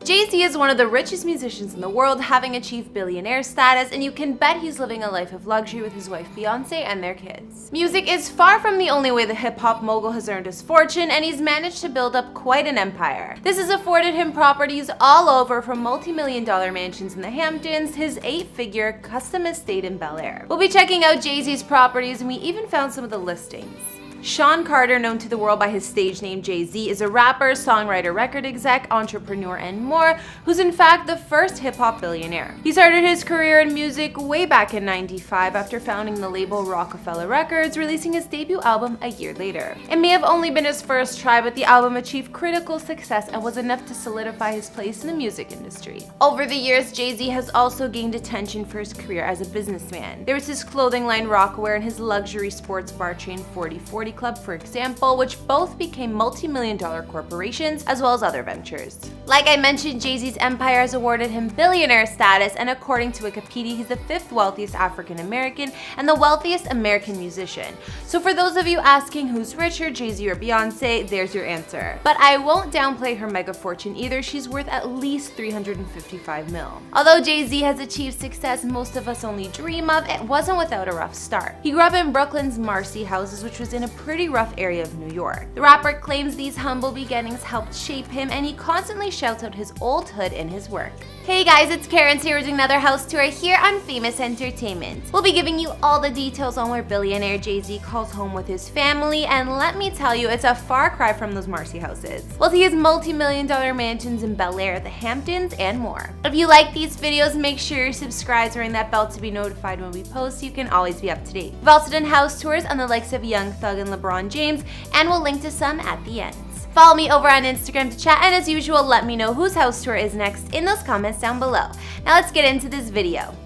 Jay-Z is one of the richest musicians in the world, having achieved billionaire status, and you can bet he's living a life of luxury with his wife Beyonce and their kids. Music is far from the only way the hip-hop mogul has earned his fortune, and he's managed to build up quite an empire. This has afforded him properties all over, from multi-million-dollar mansions in the Hamptons, his 8-figure custom estate in Bel Air. We'll be checking out Jay-Z's properties, and we even found some of the listings. Sean Carter, known to the world by his stage name Jay-Z, is a rapper, songwriter, record exec, entrepreneur, and more, who's in fact the first hip-hop billionaire. He started his career in music way back in '95 after founding the label Rockefeller Records, releasing his debut album a year later. It may have only been his first try, but the album achieved critical success and was enough to solidify his place in the music industry. Over the years, Jay-Z has also gained attention for his career as a businessman. There was his clothing line Rockwear and his luxury sports bar chain 4040 Club, for example, which both became multi-million-dollar corporations, as well as other ventures. Like I mentioned, Jay-Z's empire has awarded him billionaire status, and according to Wikipedia, he's the 5th wealthiest African American and the wealthiest American musician. So for those of you asking who's richer, Jay-Z or Beyonce, there's your answer. But I won't downplay her mega fortune either. She's worth at least $355 million. Although Jay-Z has achieved success most of us only dream of, it wasn't without a rough start. He grew up in Brooklyn's Marcy houses, which was in a pretty rough area of New York. The rapper claims these humble beginnings helped shape him, and he constantly shouts out his old hood in his work. Hey guys, it's Karen here with another house tour here on Famous Entertainment. We'll be giving you all the details on where billionaire Jay-Z calls home with his family, and let me tell you, it's a far cry from those Marcy houses. We'll see his multi-million-dollar mansions in Bel Air, the Hamptons, and more. If you like these videos, make sure you're subscribed and ring that bell to be notified when we post so you can always be up to date. We've also done house tours on the likes of Young Thug and LeBron James, and we'll link to some at the end. Follow me over on Instagram to chat, and as usual, let me know whose house tour is next in those comments down below. Now let's get into this video.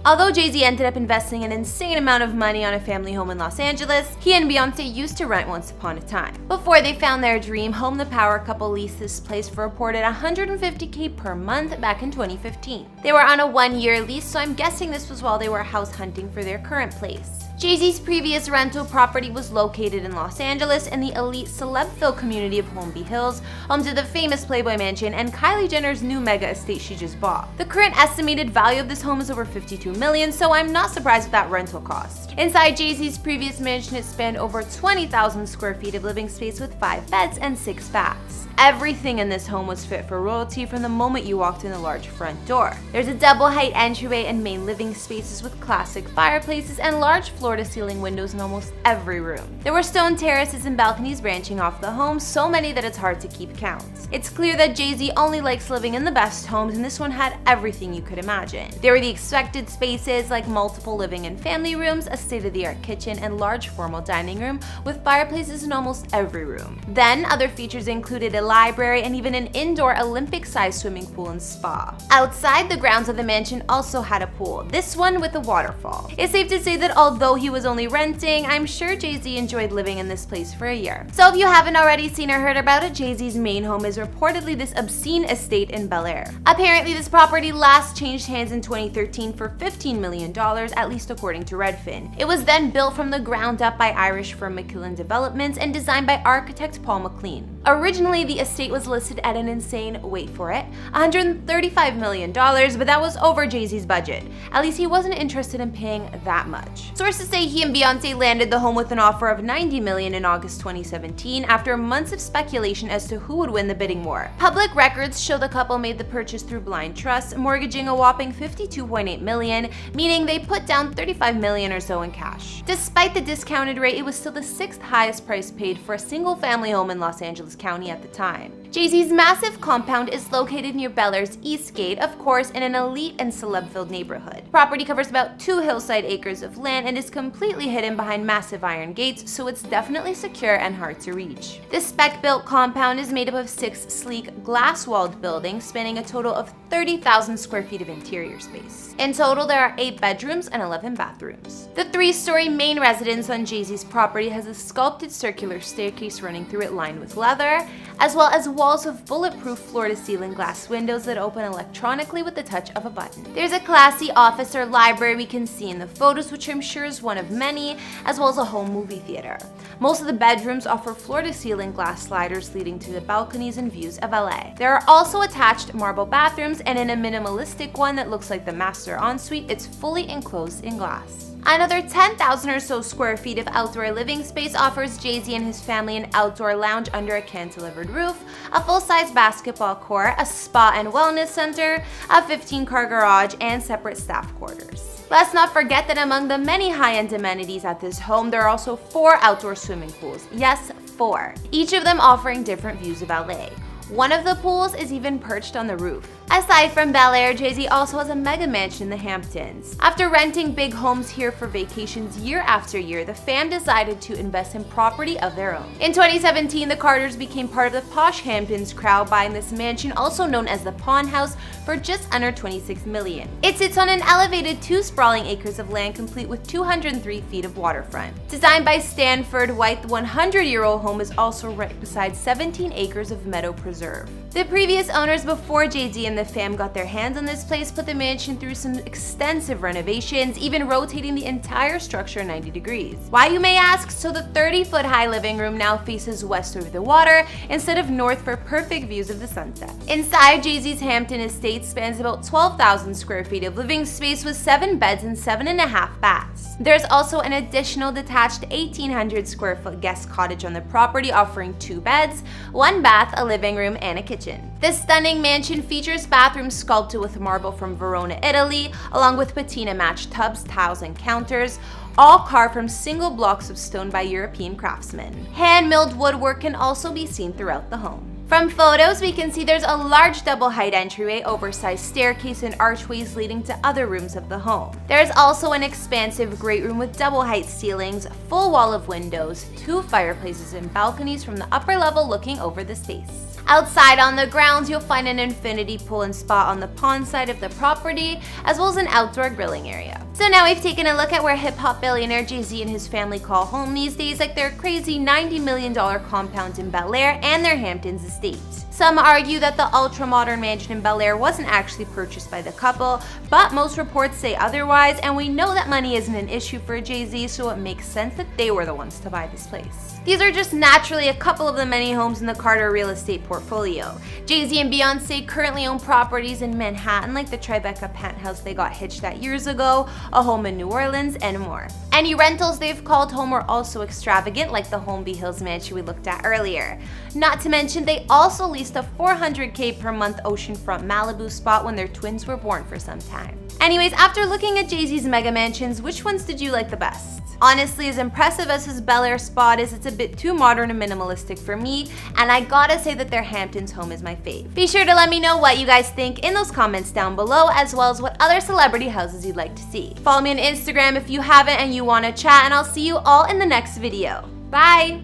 Although Jay-Z ended up investing an insane amount of money on a family home in Los Angeles, he and Beyonce used to rent once upon a time. Before they found their dream home, the power couple leased this place for a reported $150K per month back in 2015. They were on a 1-year lease, so I'm guessing this was while they were house hunting for their current place. Jay-Z's previous rental property was located in Los Angeles in the elite celeb-filled community of Holmby Hills, home to the famous Playboy Mansion and Kylie Jenner's new mega estate she just bought. The current estimated value of this home is over $52 million, so I'm not surprised with that rental cost. Inside Jay-Z's previous mansion, it spanned over 20,000 square feet of living space with 5 beds and 6 baths. Everything in this home was fit for royalty from the moment you walked in the large front door. There's a double-height entryway and main living spaces with classic fireplaces and large floor-to-ceiling windows in almost every room. There were stone terraces and balconies branching off the home, so many that it's hard to keep count. It's clear that Jay-Z only likes living in the best homes, and this one had everything you could imagine. There were the expected spaces like multiple living and family rooms, a state-of-the-art kitchen, and large formal dining room with fireplaces in almost every room. Then, other features included a library and even an indoor Olympic-sized swimming pool and spa. Outside the grounds of the mansion also had a pool, this one with a waterfall. It's safe to say that although he was only renting, I'm sure Jay-Z enjoyed living in this place for a year. So if you haven't already seen or heard about it, Jay-Z's main home is reportedly this obscene estate in Bel Air. Apparently, this property last changed hands in 2013 for $15 million, at least according to Redfin. It was then built from the ground up by Irish firm McKillen Developments and designed by architect Paul McLean. Originally, the estate was listed at an insane, wait for it, $135 million, but that was over Jay-Z's budget. At least he wasn't interested in paying that much. Sources say he and Beyonce landed the home with an offer of $90 million in August 2017 after months of speculation as to who would win the bidding war. Public records show the couple made the purchase through blind trust, mortgaging a whopping $52.8 million, meaning they put down $35 million or so in cash. Despite the discounted rate, it was still the 6th highest price paid for a single-family home in Los Angeles County at the time. Jay-Z's massive compound is located near Bel Air's East Gate, of course, in an elite and celeb-filled neighborhood. Property covers about 2 hillside acres of land and is completely hidden behind massive iron gates, so it's definitely secure and hard to reach. This spec-built compound is made up of 6 sleek glass-walled buildings spanning a total of 30,000 square feet of interior space. In total, there are 8 bedrooms and 11 bathrooms. The 3-story main residence on Jay-Z's property has a sculpted circular staircase running through it lined with leather, as well as walls of bulletproof floor-to-ceiling glass windows that open electronically with the touch of a button. There's a classy office or library we can see in the photos, which I'm sure is one of many, as well as a home movie theater. Most of the bedrooms offer floor-to-ceiling glass sliders leading to the balconies and views of LA. There are also attached marble bathrooms, and in a minimalistic one that looks like the master ensuite, it's fully enclosed in glass. Another 10,000 or so square feet of outdoor living space offers Jay-Z and his family an outdoor lounge under a cantilevered roof, a full-size basketball court, a spa and wellness center, a 15-car garage, and separate staff quarters. Let's not forget that among the many high-end amenities at this home, there are also 4 outdoor swimming pools. Yes, 4. Each of them offering different views of LA. One of the pools is even perched on the roof. Aside from Bel Air, Jay-Z also has a mega mansion in the Hamptons. After renting big homes here for vacations year after year, the fam decided to invest in property of their own. In 2017, the Carters became part of the posh Hamptons crowd, buying this mansion, also known as the Pawn House, for just under $26 million. It sits on an elevated 2 sprawling acres of land, complete with 203 feet of waterfront. Designed by Stanford White, the 100-year-old home is also right beside 17 acres of meadow preserve. The previous owners before Jay-Z and the fam got their hands on this place put the mansion through some extensive renovations, even rotating the entire structure 90 degrees. Why, you may ask? So the 30-foot high living room now faces west over the water instead of north for perfect views of the sunset. Inside, Jay-Z's Hampton estate spans about 12,000 square feet of living space with 7 beds and 7.5 baths. There's also an additional detached 1,800 square foot guest cottage on the property, offering 2 beds, 1 bath, a living room, and a kitchen. This stunning mansion features bathrooms sculpted with marble from Verona, Italy, along with patina-matched tubs, tiles, and counters, all carved from single blocks of stone by European craftsmen. Hand-milled woodwork can also be seen throughout the home. From photos, we can see there's a large double-height entryway, oversized staircase, and archways leading to other rooms of the home. There's also an expansive great room with double-height ceilings, full wall of windows, 2 fireplaces, and balconies from the upper level looking over the space. Outside on the grounds, you'll find an infinity pool and spa on the pond side of the property, as well as an outdoor grilling area. So now we've taken a look at where hip-hop billionaire Jay-Z and his family call home these days, like their crazy $90 million compound in Bel Air and their Hamptons estate. Some argue that the ultra-modern mansion in Bel Air wasn't actually purchased by the couple, but most reports say otherwise, and we know that money isn't an issue for Jay-Z, so it makes sense that they were the ones to buy this place. These are just naturally a couple of the many homes in the Carter real estate portfolio. Jay-Z and Beyonce currently own properties in Manhattan, like the Tribeca penthouse they got hitched at years ago, a home in New Orleans, and more. Any rentals they've called home are also extravagant, like the Holmby Hills mansion we looked at earlier. Not to mention, they also leased a $400K per month oceanfront Malibu spot when their twins were born for some time. Anyways, after looking at Jay-Z's mega mansions, which ones did you like the best? Honestly, as impressive as his Bel Air spot is, it's a bit too modern and minimalistic for me, and I gotta say that their Hamptons home is my fave. Be sure to let me know what you guys think in those comments down below, as well as what other celebrity houses you'd like to see. Follow me on Instagram if you haven't and you wanna chat, and I'll see you all in the next video. Bye!